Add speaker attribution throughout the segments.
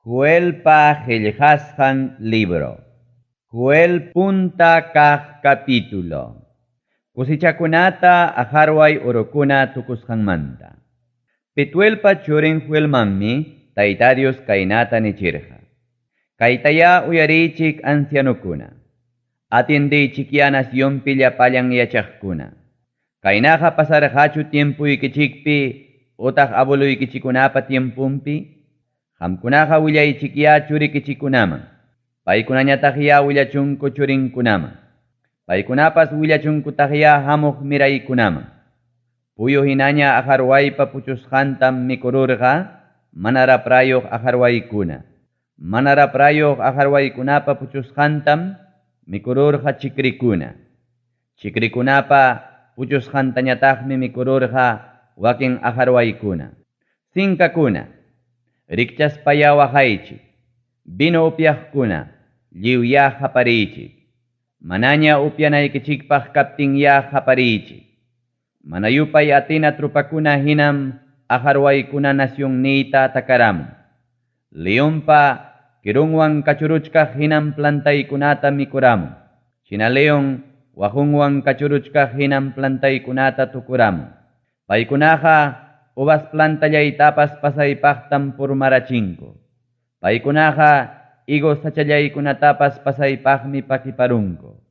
Speaker 1: Joelpa Hellhashan libro. Joel punta kah capítulo. Kusichakunata aharway urukuna tukushangmanta. Petuelpa churin Joelmanmi taitarios kainata nichirja. Kaitaya uyarichik ancianukuna. Atiendichik ya nación pillapayan yachakuna. Kainaja pasarjachu tiempo ikichikpi utah abulu ikichikunapa tiempumpi. Hamkunaja willaychikya churikichikunaman. Paykunañataqya willachunku churinkunaman. Paykunapas willachunkutaqya hamuq miraykunaman. Puyo hinaña aharwaypa puchusqantam mikururqa manaraprayuq aharwaykuna. Manaraprayuq aharwaykunapa puchusqantam mikururqa chikrikuna. Chikrikunapa puchusqantañataqmi mikururqa wakin aharwaykuna. Sinkakuna. Rikchaspaya wahaychik, vino upyaqkuna, lliwya haparichik. Manaña upyanaykichikpaq kaptinya haparichik. Manayupay atina trupakuna hinam aharwaykuna nasyonniyta takaramun. Leonpa kirunwan kachuruchkaq hinam plantaykunata mikuramun. China leon wahunwan kachuruchkaq hinam plantaykunata tukuramun. Paykunaqa uvas plantallaytapas pasaypaqtam purmarachinko. Paykunaqa higos sachallaykunatapas pasaypaqmi pakiparunko.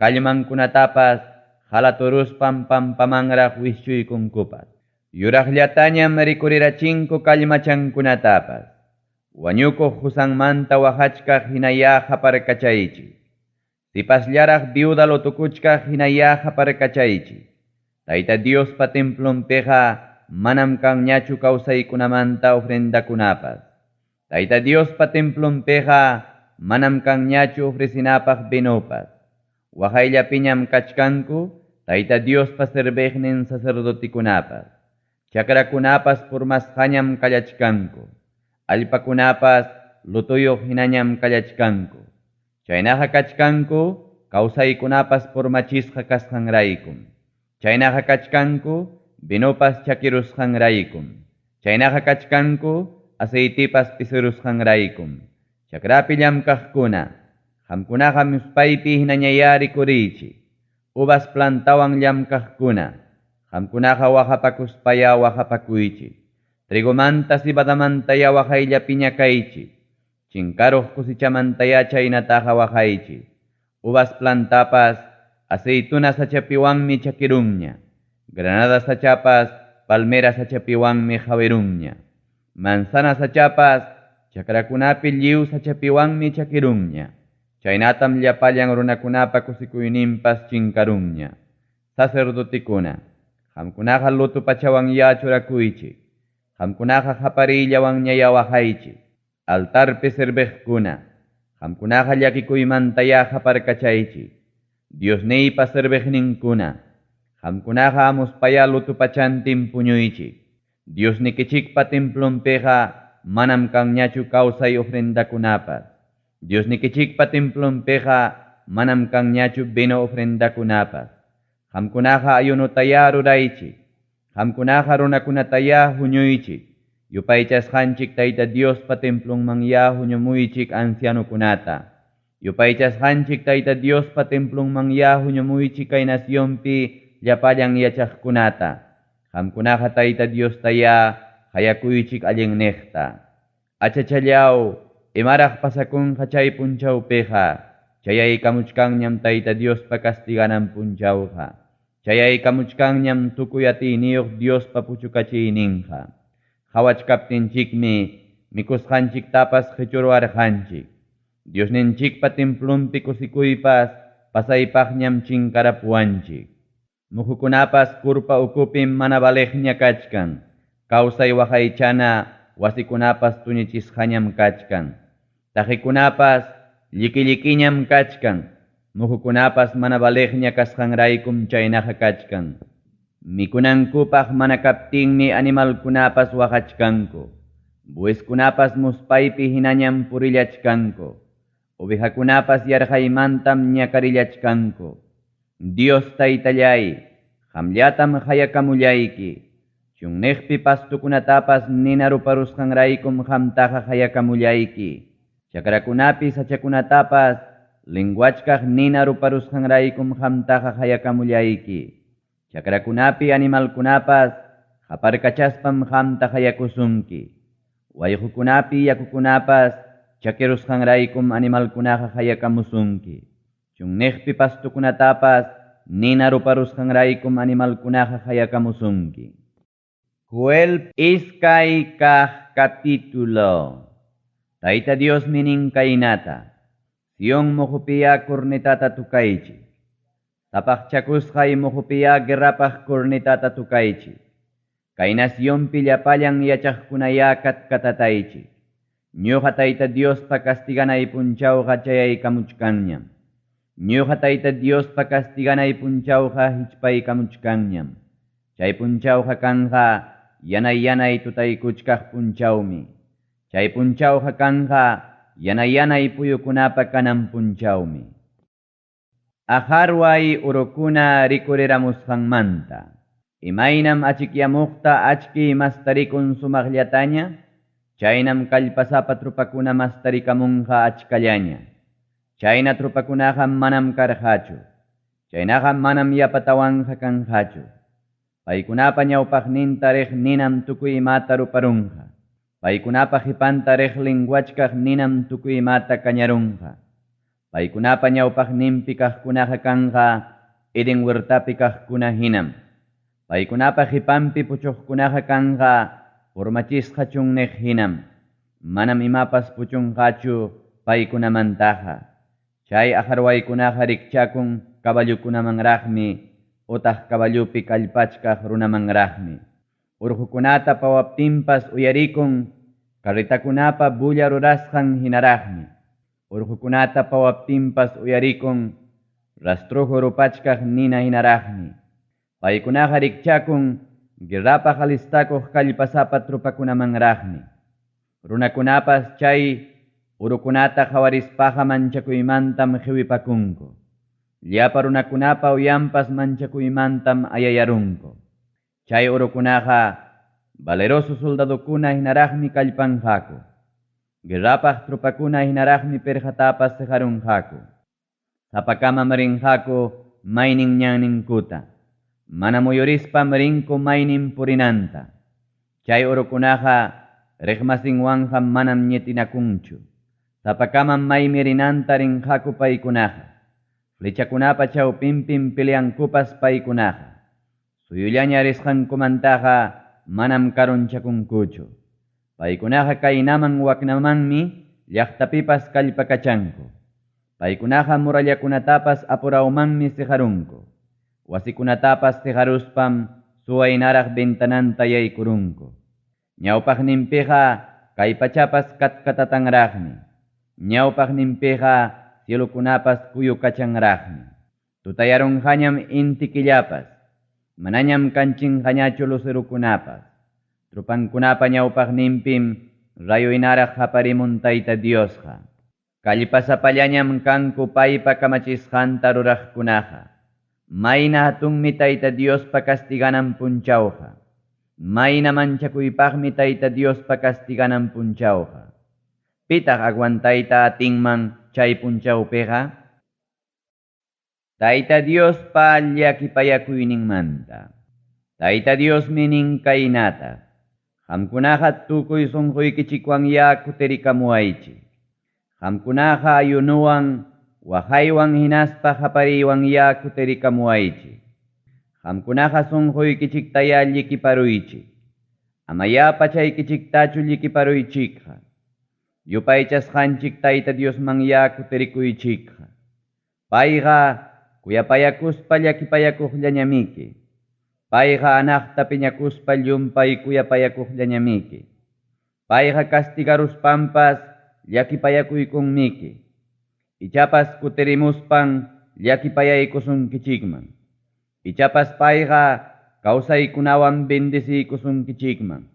Speaker 1: Kallmankunatapas halaturuspam pampamanraq wischuykunkupas. Yuraqllatañam rikurirachinko kallmachankunatapas. Wañukuq husanmanta wahachkaq hinaya haparkachaychik. Sipasllaraq viuda lotukuchkaq hinaya haparkachaychik. Tayta Diospa templonpiqa manam kanñachu kawsaykunamanta ofrendakunapas. Tayta Diospa templonpiqa manam kanñachu ofrecinapaq binopas. Wahayllapiñam kachkanku Tayta Diospa serviqnin sacerdotikunapas. Chakrakunapas purmasqañam kallachkanku. Allpakunapas lutuyuq hinañam kallachkanku. Chaynaqa kachkanku kawsaykunapas purmachisqa kasqanraykum. Chaynaqa kachkanku binopas chakirusqanraykum. Chaynaqa kachkanku aceitipas pisirusqanraykum. Chakrapillam kaqkuna. Hamkunaqa muspaypi hinañaya rikurichik. Uvas plantawanllam kaqkuna. Hamkunaqa wahapakuspaya wahapakuychik. Trigomanta sibadamantaya wahayllapiña kaychik. Chinkaruq kusichamantaya chaynataqa wahaychik. Uvas plantapas aceituna sachapiwanmi chakirunña. Granada sachapas, palmera sachapiwanmi hawerunña. Manzana sachapas, chakrakunapi lliw sachapiwanmi chakirunña. Chaynatam llapallan runakunapa kusikuyninpas chinkarunña. Sacerdotikuna, hamkunaqa lutu pachawanya churakuychik. Hamkunaqa haparillawanñaya wahaychik. Altarpi serviqkuna, hamkunaqa llakikuymantaya haparkachaychik. Diosniypa serviqninkuna, hamkunaqa amuspaya lutupachantin puñuychik. Diosnikichikpa templonpiqa manam kanñachu kawsay ofrendakunapas. Diosnikichikpa templonpiqa manam kanñachu vino ofrendakunapas. Hamkunaqa ayunutaya ruraychik. Hamkunaqa runakunataya huñuychik. Yupaychasqanchik Tayta Diospa templonmanya huñumuychik ancianukunata. Yupaychasqanchik Tayta Diospa templonmanya huñumuychik kay nasyonpi llapallan yachaqkunata. Hamkunaqa Tayta Diostaya hayakuychik allinniqta. Achachallaw, imaraq pasakunqa chay punchawpiqa. Chayaykamuchkanñam Tayta Diospa castiganan punchawqa. Chayaykamuchkanñam tukuy atiyniyuq Diospa puchukachiyninqa. Hawachkaptinchikmi mikusqanchiktapas qhichurwarqanchik. Diosninchikpa templonpi kusikuypas pasaypaqñam chinkarapuwanchik. Muhukunapas kurpa ukupim mana baleqña kachkan. Kawsay wahaychana wasikunapas tuñichisqañam kachkan. Tajikunapas lliki-llikiñam kachkan. Muhukunapas mana baleqña kasqanraykum chaynaqa kachkan. Mikunankupaq mana kaptinmi animalkunapas wahachkanku. Bueskunapas muspaypi hinañam purillachkanku. Ovejakunapas yarqaymantam ñakarillachkanku. Dios Taytallay, hamllatam hayakamullayki. Chunneqpi pastukunatapas ninaruparusqanraykum hamtaqa hayakamullayki. Chakrakunapi sachakunatapas linguachkaq ninaruparusqanraykum hamtaqa hayakamullayki. Chakrakunapi animalkunapas haparkachaspam hamta hayakusunki. Wayqukunapi yakukunapas chakirusqanraykum animalkunaqa hayakamusunki. Chunneqpi pastukunatapas ninaruparusqanraykum animalkunaqa hayakamusunki. Joel iskay kaq capítulo. Tayta Dios minin kaynata. Sion mohupiya kurnitata tukaychi. Tapaqchakusqay mohupiya guerrapaq kurnitata tukaychi. Kay nasyonpi llapallan yachaqkunaya katkatataychi. Ñuqa Tayta Diospa castiganay punchawqa chayaykamuchkanñam. Ñuqa Tayta Diospa castiganay punchawqa hichpaykamuchkanñam. Chay punchawqa kanqa yanay tutaykuchkaq punchawmi. Chay punchawqa kanqa yanay puyukunapa kanan punchawmi. Aharway urukuna rikuriramusqanmanta. Imaynam achikyamuqta achki mastarikun sumaqllataña. Chaynam kallpasapa trupakuna mastarikamunqa achkallaña. Chayna trupakunaqa manam karqachu. Chaynaqa manam yapatawanja kanqachu. Paykunapa ñawpaqninta riq ninam tukuy imata ruparunqa. Paykunapa qhipanta riq linguachkaq ninam tukuy imata kañarunqa. Paykunapa ñawpaqninpi kaqkunaqa kanqa Eden huertapi kaqkuna hinam. Paykunapa qhipanpi puchuqkunaqa kanqa urmachisqa chunneq hinam. Manam imapas puchunqachu paykunamantaqa. Chay aharwaykunaqa rikchakun kaballukunamanraqmi utaq kaballupi kallpachkaq runamanraqmi. Urqukunata pawaptinpas uyarikun karritakunapa bulla rurasqan hinaraqmi. Urqukunata pawaptinpas uyarikun rastrujo rupachkaq nina hinaraqmi. Paykunaqa rikchakun guerrapaq alistakuq kallpasapa trupakunamanraqmi. Runakunapas chay urukunata qawarispaqa manchakuymantam qhiwipakunku. Llapa runakunapa uyampas manchakuymantam ayayarunku. Chay urukunaqa valeroso soldadukuna hinaraqmi kallpanqaku. Guerrapaq trupakuna hinaraqmi perjatapas sejarunqaku. Sapakama marinqaku maynin ñanninkuta. Mana muyurispam rinku maynin purinanta. Chay urukunaqa riqmasinwanqa manam ñetinakunchu. Sapakama maymi rinanta rinqaku paykunaqa. Flechakunapa chawpinpin peleankupas paykunaqa. Suyullaña risqankumantaqa manam karunchakunkuchu. Paykunaqa kaynaman waknamanmi llaqtapipas kallpakachanku. Paykunaqa murallakunatapas apurawmanmi sejarunku. Wasikunatapas sejaruspam suwaynaraq ventananta yaykurunku. Ñawpaqninpiqa kay pachapas katkatatanraqmi. Ñawpaqninpiqa cielukunapas kuyukachanraqmi. Tutayarunqañam inti killapas. Manañam kanchinqañachu lucerukunapas. Trupankunapa ñawpaqninpim rayuynaraq haparimun Tayta Diosqa. Kallpasapallañam kanku paypa kamachisqanta ruraqkunaqa. Mayna hatunmi Tayta Diospa castiganan punchawqa. Mayna manchakuypaqmi Tayta Diospa castiganan punchawqa. Pitaq aguantayta atinman chay punchawpiqa? Tayta Diospa llakipayakuyninmanta. Tayta Dios minin kaynata. Qamkunaqa tukuy sunquykichikwan kutirikamuaychi. Qamkunaqa ayunuwan wahaywan hinaspa hapariwan kutirikamuaychi. Qamkunaqa sunquykichiktaya llikiparuychi. Amaya pachaykichiktachu llikiparuychikqa. Yupaychasqanchik Tayta Diosman kutirikuychikqa. Payqa kuyapayakuspa llakipayakuqllañamiki. Payqa anaqta piñakuspa llumpay kuyapayakuqllañamiki. Payqa castigaruspampas llakipayakuykunmiki. Ichapas kutirimuspan llakipayaykusunkichikman. Ichapas payqa kawsaykunawan bendisiykusunkichikman.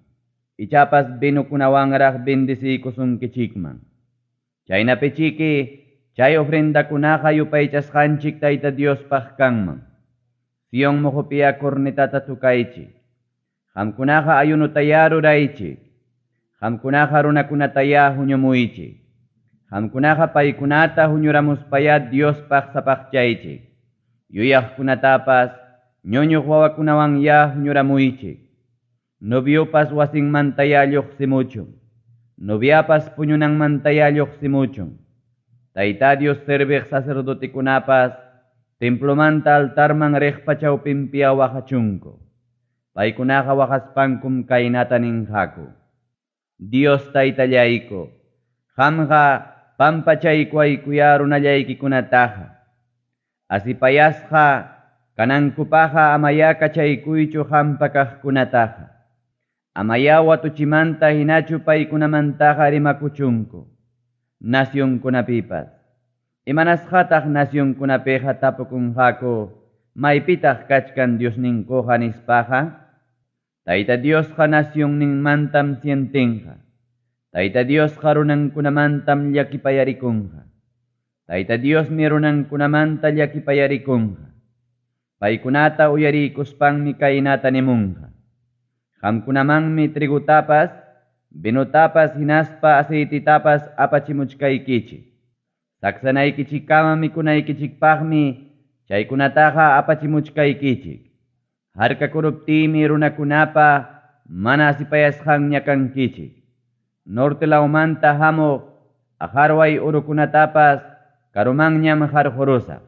Speaker 1: Ichapas binukunawanraq bendisiykusunkichikman. Chaynapichiki chay ofrendakunaqa Qamkunaqa ayunutaya ruraychik. Qamkunaqa runakunataya huñumuychik. Qamkunaqa paykunata huñuramuspaya Diospaq sapaqchaychik. Yuyaqkunatapas ñuñuq wawakunawan ya huñuramuychik. Noviopas wasinmantaya lluqsimuchun. Noviapas puñunanmantaya lluqsimuchun. Tayta Dios serviq sacerdotikunapas templomanta altarman riqpa chawpinpiya waqachunku. Paykunaqa waqaspankum kaynata ninqaku. Dios taytallayku, qamqa pampachayku aykuya runallaykikunataqa. Asipayasqa kanankupaqa amaya kachaykuychu qampa kaqkunataqa. Amaya watuchimanta hinachu paykunamantaqa rimakuchunku. Nacionkunapipas. Imanasqataq nacionkunapiqa tapukunqaku maypitaq kachkan Diosninkuqa nispaqa. Tayta Diosqa nacionninmantam sientinqa. Tayta Diosqa runankunamantam llakipayarikunqa. Tayta Diosmi runankunamanta llakipayarikunqa. Paykunata uyarikuspanmi kaynata nimunqa. Qamkunamanmi trigutapas, vinutapas hinaspa aceititapas apachimuchkaykichik. Saksanaykichikkama mikunaykichikpaqmi chaykunataqa apachimuchkaykichik. Harkakuruptimi runakunapa mana asipayasqanña kankichik. Nortelaumanta hamuq aharway urukunatapas karumanñam harqurusaq.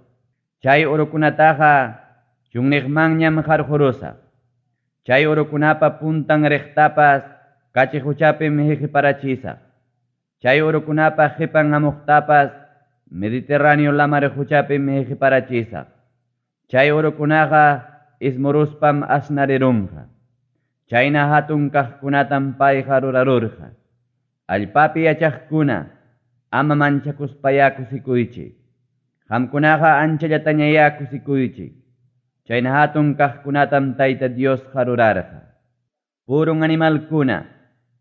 Speaker 1: Chay urukunataqa chunniqmanñam harqurusaq. Chay urukunapa puntan riqtapas kachi huchapim hiqiparachisaq. Chay urukunapa hipan hamuqtapas Mediterráneo lamar huchapim hiqiparachisaq. Chay urukunaqa ismuruspam asnarirunqa. Chayna hatun kaqkunatam payqa rurarurqa. Allpapi yachaqkuna ama manchakuspaya kusikuychik. Qamkunaqa anchallatañaya kusikuychik. Chayna hatun kaqkunatam Tayta Dios rurarqa. Purun animalkuna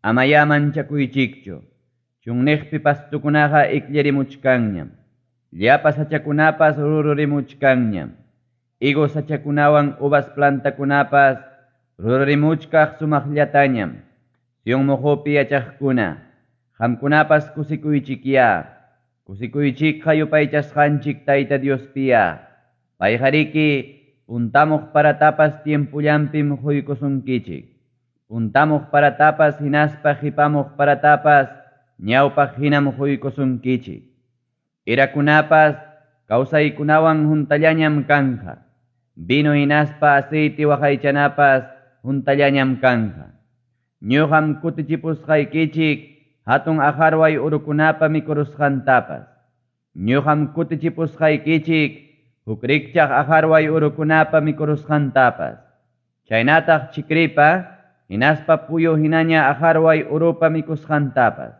Speaker 1: amaya manchakuychikchu. Chunniqpi pastukunaqa ikllarimuchkanñam. Llapa sachakunapas rururimuchkanñam. Higo sachakunawan uvas plantakunapas rururimuchkaq sumaqllatañam. Sion muhupi yachaqkuna qamkunapas kusikuychikya. Kusikuychikqa yupaychasqanchik Tayta Diospia. Payqariki puntamuq paratapas tiempullanpim huykusunkichik. Puntamuq paratapas hinaspa hipamuq paratapas ñawpaq hinam huykusunkichik. Irakunapas kawsaykunawan juntallañam kanqa. Vino hinaspa aceite waqaychanapas juntallañam kanqa. Ñuqam kutichipusqaykichik hatun aharway urukunapa mikurusqantapas. Ñuqam kutichipusqaykichik huk rikchaq aharway urukunapa mikurusqantapas. Chaynataq chikripa hinaspa puyo hinaña aharway urupa mikusqantapas.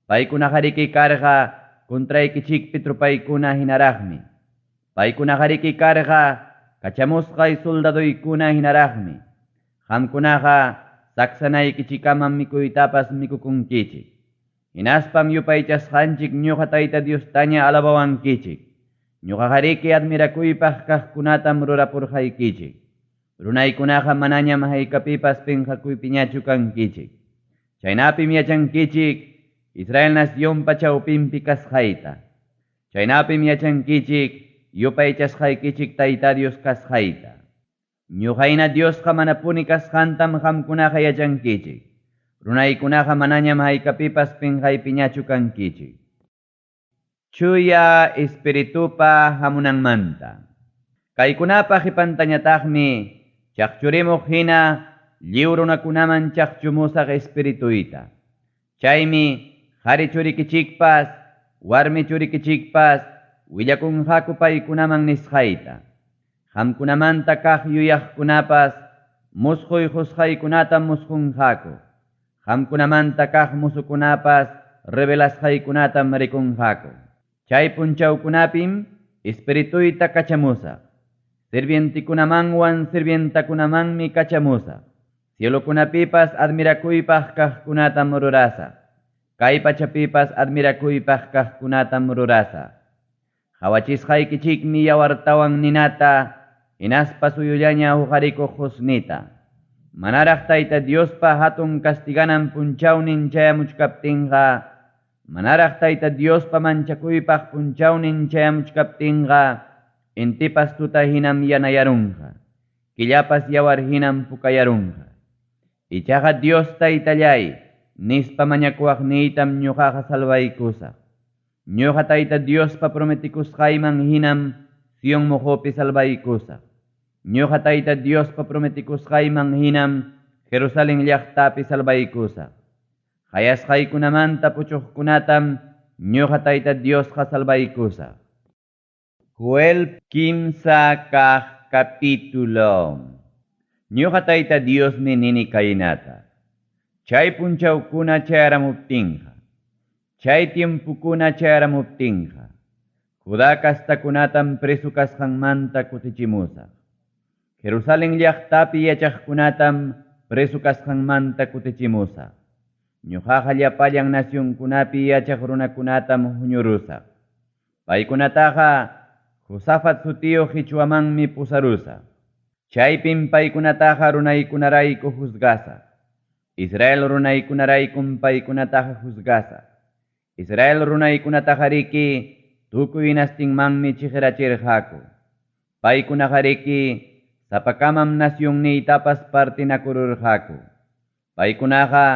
Speaker 1: Paykunaqa karqa kuntraykichikpi trupaykuna hinaraqmi. Paykunaqa karqa kachamusqay soldaduykuna hinaraqmi. Qamkunaqa saksanaykichikaman mikuytapas mikukunkichik. Hinaspam yupaychasqanchik ñuqa Tayta Diostaña alabawankichik. Ñuqaqariki admirakuypaq kaqkunatam rurapurqaykichik. Runaykunaqa manañam haykapipas pinqakuypiñachu kankichik. Chaynapim yachankichik Israel nacionpa chawpinpi kasqayta. Chaynapim yachankichik yupaychasqaykichik Tayta Dios kasqayta. Ñuqayna Diosqa manapuni kasqantam qamkunaqa yachankichik. Runaykunaqa manañam haykapipas pinqaypiñachu kankichik. Chuya espiritupa hamunanmanta. Kaykunapa hipantañataqmi chaqchurimuq hina lliw runakunaman chaqchumusaq espirituyta. Chaymi qhari churikichikpas, warmi churikichikpas willakunqaku paykunaman nisqayta. Qamkunamanta kaq yuyaqkunapas musquy husqaykunatam musqunqaku. Qamkunamanta kaq musukunapas revelasqaykunatam rikunqaku. Chay punchawkunapim espirituyta kachamusaq. Sirvientikunamanwan sirvientakunamanmi kachamusaq. Cielokunapipas admirakuypaq kaqkunatam rurasaq. Kay pachapipas admirakuypaq kaqkunatam rurasaq. Qhawachisqaykichikmi yawartawan ninata hinaspa suyullaña huqarikuq husnita. manaraq Tayta Diospa hatun castiganan punchawnin chayamuchkaptinqa, manaraq Tayta Diospa manchakuypaq punchawnin chayamuchkaptinqa, intipas tuta hinam yanayarunqa, killapas yawar hinam pukayarunqa. Ichaqa Dios Taytallay, nispa mañakuaqniytam ñuqaqa salvaykusaq. Ñuqa Tayta Diospa prometikusqayman hinam Sion mojopi salvaykusaq. Ñuqa Tayta Diospa prometikusqayman hinam Jerusalén llaqtapi salvaykusaq. Hayasqaykunamanta puchuqkunatam ñuqa Tayta Diosqa salvaykusaq. Joel kimsa kaq capítulo. Ñuqa Tayta Dios nini kaynata. Chay punchawkuna chayaramuptinqa, chay tiempukuna chayaramuptinqa, Judá kastakunatam presu kasqanmanta kutichimusaq. Jerusalén llaqtapi yachaqkunatam presu kasqanmanta kutichimusaq. Ñuqaqa llapallan nacionkunapi yachaq runakunatam huñurusaq. Paykunataqa Josafat sutiyo Qichwamanmi pusarusaq. Chaypin paykunataqa runaykunarayku juzgasaq. Israel runaykunaraykum paykunataqa juzgasaq. Israel runaykunataqa riki tukuy nastinmanmi chiqrachirqaku. Paykunaqa riki sapakamam nacionniytapas partinakururqaku. Paykunaqa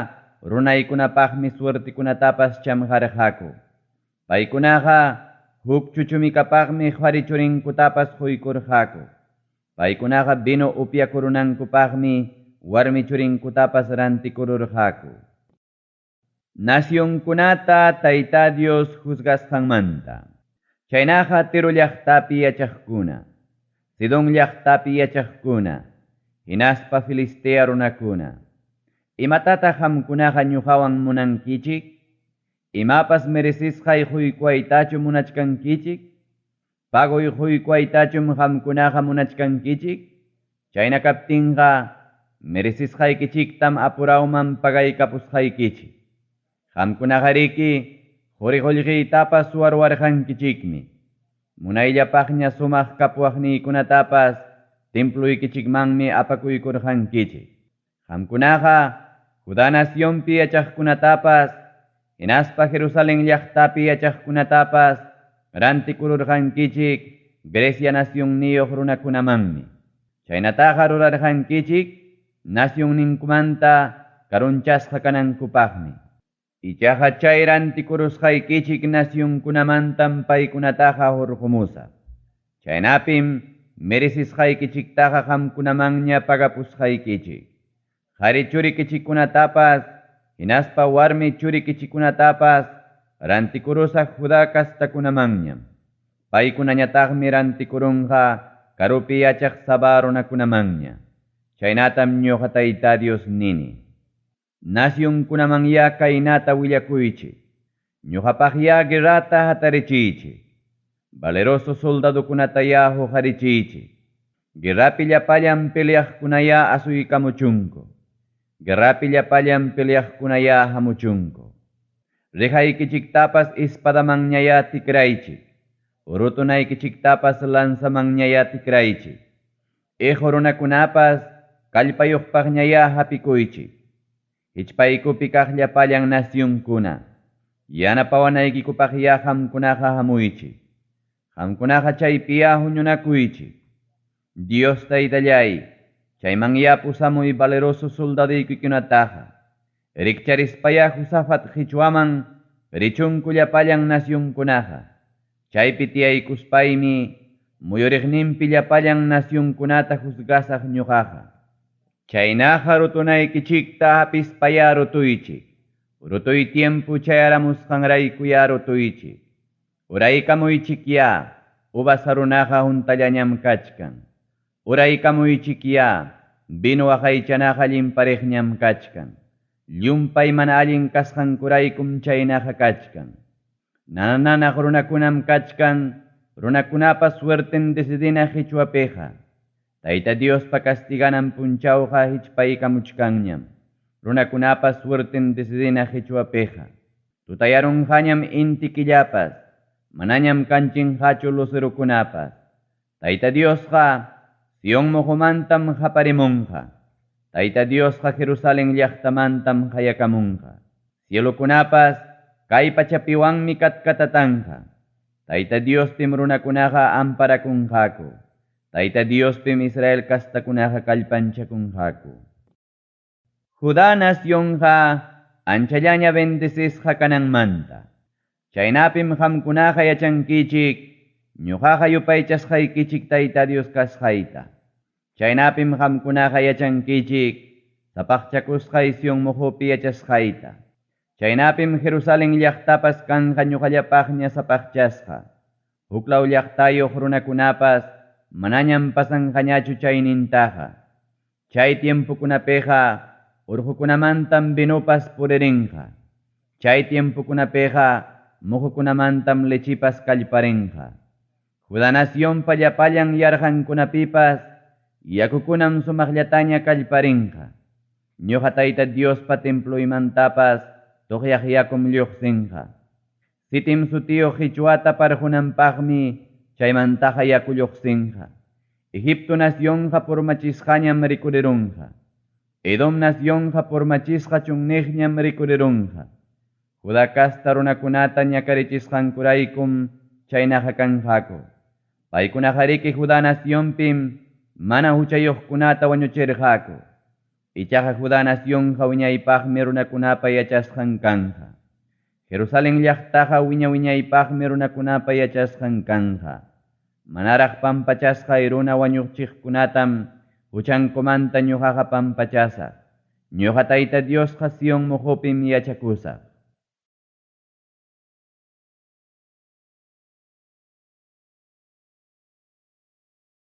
Speaker 1: runaykunapaqmi suertikunatapas chamqarqaku. Paykunaqa huk chuchumikapaqmi qharichurinkutapas quykurqaku. Paykunaqa vino upyakurunankupaqmi warmi churinkutapas rantikururqaku. Nacionkunata Tayta Dios juzgasqanmanta. Chaynaqa Tiro llaqtapi yachaqkuna, Sidon llaqtapi yachaqkuna, hinaspa Filistea runakuna. Imatataq qamkunaqa ñuqawan munankichik? Imapas merecisqay quykuytachu munachkankichik? Pagoy quykuytachum qamkunaqa munachkankichik? Chayna kaptinqa merecisqaykichiktam apurauman pagaykapusqaykichik. Qamkunaqa riki quriqullqiytapas suwarwarqankichikmi. Munayllapaqña sumaq kapuaqniykunatapas templuykichikmanmi apakuykurqankichik. Qamkunaqa Judá nacionpi yachaqkunatapas, hinaspa Jerusalén llaqtapi yachaqkunatapas rantikururqankichik Grecia nacionniyuq runakunamanmi. Chaynataqa rurarqankichik nacionninkumanta karunchasqa kanankupaqmi. Ichaqa chay rantikurusqaykichik nacionkunamantam paykunataqa hurqumusaq. Chaynapim merecisqaykichiktaqa qamkunamanña pagapusqaykichik. Qhari churikichikunatapas, hinaspa warmi churikichikunatapas rantikurusaq Judá kastakunamanñam. Paykunañataqmi rantikurunqa karupi yachaq Saba runakunamanña. Chaynatam ñuqa Tayta Dios nini. Nacionkunamanña kaynata willakuychik. Ñuqapaqya guerrata hatarichiychik. Valeroso soldadukunataya hujarichiychik. Guerrapi llapallan peleaqkunaya asuykamuchunku. Guerrapi llapallan peleaqkunaya hamuchunku. Rihaykichiktapas ispadamanñaya tikraychik. Urutunaykichiktapas lanzamanñaya tikraychik. Hijo runakunapas kallpayuqpaqñaya hapikuychik. Hichpaykupi kaq llapallan nacionkuna. Yanapawanaykinkupaqya qamkunaqa hamuychik. Qamkunaqa chaypiya huñunakuychik. Dios Taytallay, chaymanya pusamuy valeroso soldaduykikunataqa. Rikcharispaya Josafat Qichwaman richunku llapallan nacionkunaqa. Chaypi tiyaykuspaymi muyuriqninpi llapallan nacionkunata juzgasaq ñuqaqa. Chaynaqa rutunaykichikta hapispaya rutuychik. Rutuy tiempo chayaramusqanraykuya rutuychik. Uraykamuychikya, ubasarunaqa juntallañam kachkan. Uraykamuychikya, vino waqaychanaqa llimpariqñam kachkan. Llumpay mana allin kasqankuraykum chaynaqa kachkan. Nananaq runakunam kachkan, runakunapas suerten desidina Qichwapiqa. Tayta Diospa castiganan punchawqa hichpaykamuchkanñam. Runakunapas suerten desidina Qichwapiqa. Tutayarunqañam inti killapas, manañam kanchinqachu lucerukunapas. Tayta Diosqa Sion mojomantam haparimunqa. Tayta Diosqa Jerusalén llaqtamantam qayakamunqa. Cielokunapas kay pachapiwanmi katkatatanqa. Tayta Diospim runakunaqa amparakunqaku. Tayta Diospim Israel castakunaqa kallpanchakunqaku. Judá nacionqa anchallaña bendecesqa kananmanta. Chaynapim qamkunaqa yachankichik, ñuqaqa yupaychasqaykichik Tayta Dios kasqayta. Chaynapim qamkunaqa yachankichik, sapaqchakusqay Sion muhupi yachasqayta. Chaynapim Jerusalén llaqtapas kanqa ñuqallapaqña sapaqchasqa. Huklaw llaqtayuq runakunapas manañam pasanqañachu chaynintaqa. Chay tiempukunapiqa urqukunamantam binupas puririnqa. Chay tiempukunapiqa muhukunamantam lechipas kallparinqa. Judá nacionpa llapallan yarqankunapipas yakukunam sumaqllataña kallparinqa. Ñuqa Tayta Diospa temploymantapas tuqyaq yakum lluqsinqa. Sitim sutiyo Qichwata parjunanpaqmi chaymantaqa yaku lluqsinqa. Egipto nacionqa purmachisqañam rikurirunqa. Edom nacionqa purmachisqa chunniqñam rikurirunqa. Judá kasta runakunata ñakarichisqankuraykum chaynaqa kanqaku. Paykunaqa riki Judá nacionpim mana huchayuqkunata wañuchirqaku. Ichaqa Judá nacionqa wiñaypaqmi runakunapa yachasqan kanqa. Jerusalén llaqtaqa wiñaypaqmi runakunapa yachasqan kanqa. Manaraq pampachasqay runa wañuqchiqkunatam huchankumanta ñuqaqa pampachasaq. Ñuqa Tayta Diosqa Sion muhupim yachakusaq.